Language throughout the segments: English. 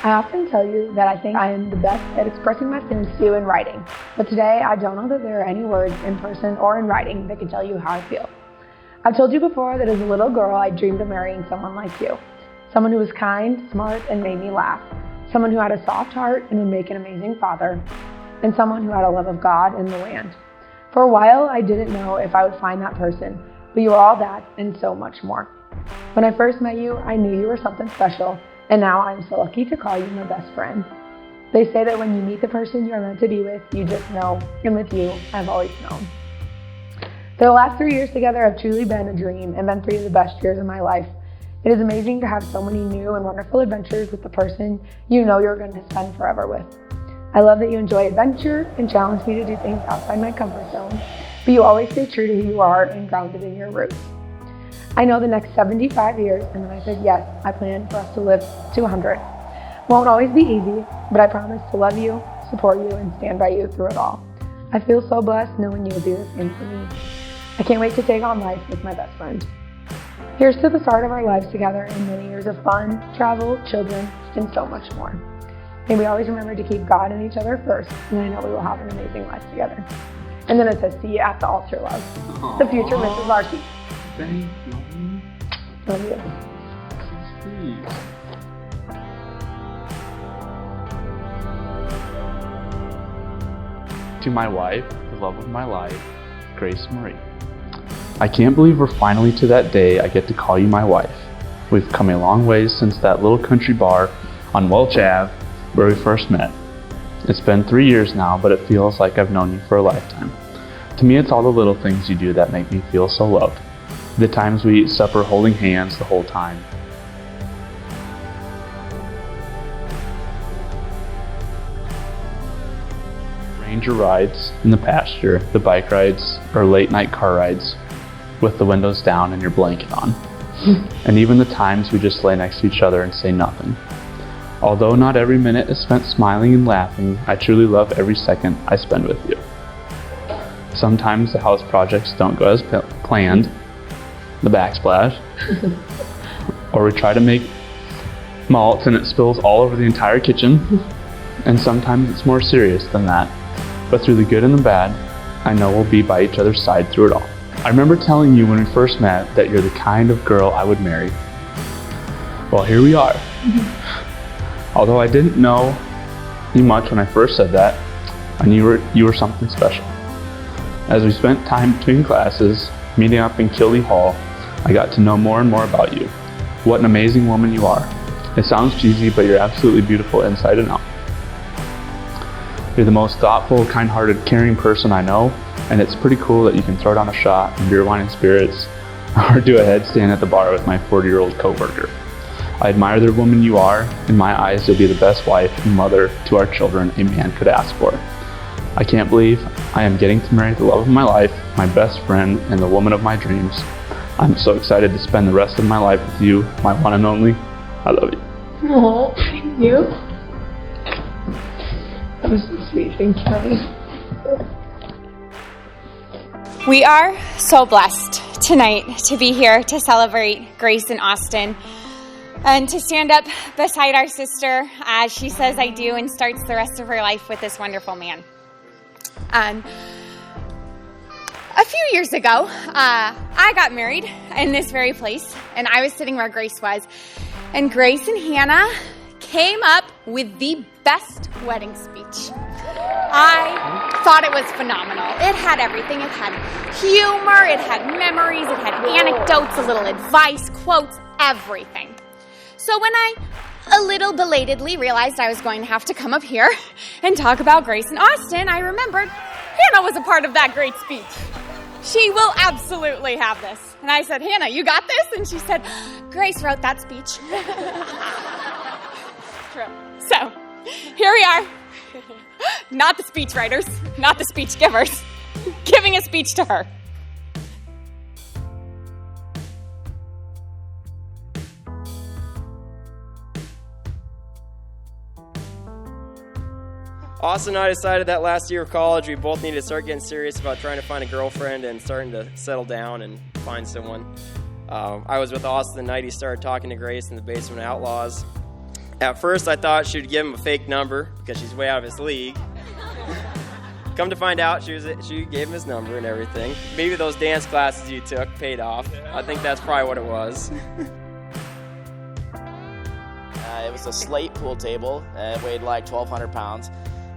I often tell you that I think I am the best at expressing my feelings to you in writing, but today I don't know that there are any words in person or in writing that can tell you how I feel. I've told you before that as a little girl I dreamed of marrying someone like you, someone who was kind, smart, and made me laugh, someone who had a soft heart and would make an amazing father, and someone who had a love of God and the land. For a while I didn't know if I would find that person, but you are all that and so much more. When I first met you, I knew you were something special, and now I'm so lucky to call you my best friend. They say that when you meet the person you're meant to be with, you just know, and with you, I've always known. The last 3 years together have truly been a dream and been 3 of the best years of my life. It is amazing to have so many new and wonderful adventures with the person you know you're going to spend forever with. I love that you enjoy adventure and challenge me to do things outside my comfort zone, but you always stay true to who you are and grounded in your roots. I know the next 75 years, and when I said yes, I plan for us to live to 100. Won't always be easy, but I promise to love you, support you, and stand by you through it all. I feel so blessed knowing you'll do the same for me. I can't wait to take on life with my best friend. Here's to the start of our lives together and many years of fun, travel, children, and so much more. May we always remember to keep God and each other first, and I know we will have an amazing life together. And then it says, see you at the altar, love. Aww. The future Mrs. Larkey. Thank you. Love you. So sweet. To my wife, the love of my life, Grace Marie. I can't believe we're finally to that day I get to call you my wife. We've come a long ways since that little country bar on Welch Ave where we first met. It's been 3 years now, but it feels like I've known you for a lifetime. To me, it's all the little things you do that make me feel so loved. The times we eat supper holding hands the whole time. Ranger rides in the pasture, the bike rides, or late night car rides with the windows down and your blanket on. And even the times we just lay next to each other and say nothing. Although not every minute is spent smiling and laughing, I truly love every second I spend with you. Sometimes the house projects don't go as planned, the backsplash, or we try to make malts and it spills all over the entire kitchen, and sometimes it's more serious than that. But through the good and the bad, I know we'll be by each other's side through it all. I remember telling you when we first met that you're the kind of girl I would marry. Well, here we are. Although I didn't know you much when I first said that, I knew you were something special. As we spent time between classes, meeting up in Kilby Hall, I got to know more and more about you. What an amazing woman you are. It sounds cheesy, but you're absolutely beautiful inside and out. You're the most thoughtful, kind-hearted, caring person I know, and it's pretty cool that you can throw down a shot in beer, wine, and spirits, or do a headstand at the bar with my 40-year-old coworker. I admire the woman you are. In my eyes, you'll be the best wife and mother to our children a man could ask for. I can't believe I am getting to marry the love of my life, my best friend, and the woman of my dreams. I'm so excited to spend the rest of my life with you, my one and only. I love you. Oh, thank you. That was so sweet. Thank you. We are so blessed tonight to be here to celebrate Grace and Austin and to stand up beside our sister as she says I do and starts the rest of her life with this wonderful man. A few years ago, I got married in this very place, and I was sitting where Grace was, and Grace and Hannah came up with the best wedding speech. I thought it was phenomenal. It had everything. It had humor, it had memories, it had anecdotes, a little advice, quotes, everything. So when I a little belatedly realized I was going to have to come up here and talk about Grace and Austin, I remembered Hannah was a part of that great speech. She will absolutely have this. And I said, Hannah, you got this? And she said, Grace wrote that speech. True. So, here we are. Not the speech writers, not the speech givers, giving a speech to her. Austin and I decided that last year of college we both needed to start getting serious about trying to find a girlfriend and starting to settle down and find someone. I was with Austin the night he started talking to Grace in the basement of Outlaws. At first, I thought she'd give him a fake number because she's way out of his league. Come to find out, she gave him his number and everything. Maybe those dance classes you took paid off. I think that's probably what it was. It was a slate pool table. It weighed like 1,200 pounds.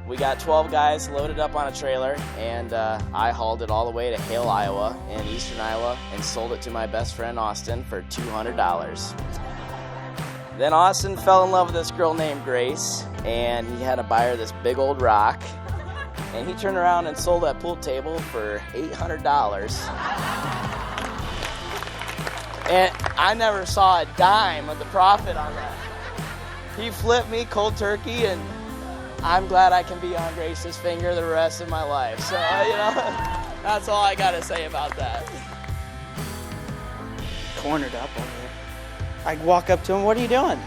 We got 12 guys loaded up on a trailer, and I hauled it all the way to Hale, Iowa, in eastern Iowa, and sold it to my best friend Austin for $200. Then Austin fell in love with this girl named Grace, and he had to buy her this big old rock. And he turned around and sold that pool table for $800. And I never saw a dime of the profit on that. He flipped me cold turkey, and I'm glad I can be on Grace's finger the rest of my life. So, that's all I got to say about that. Cornered up over here. I walk up to him, what are you doing?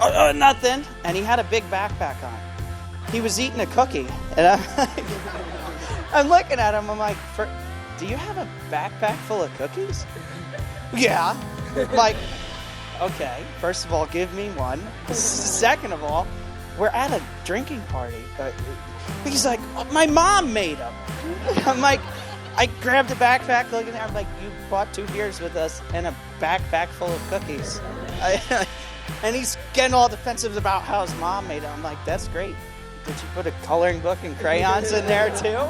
Oh, nothing. And he had a big backpack on. He was eating a cookie. And I'm looking at him, I'm like, do you have a backpack full of cookies? Yeah. Like, okay, first of all, give me one. Second of all, we're at a drinking party. He's like, my mom made them. I'm like, I grabbed the backpack, looking at him, I'm like, you bought 2 beers with us and a backpack full of cookies. And he's getting all defensive about how his mom made them. I'm like, that's great. Did you put a coloring book and crayons in there too?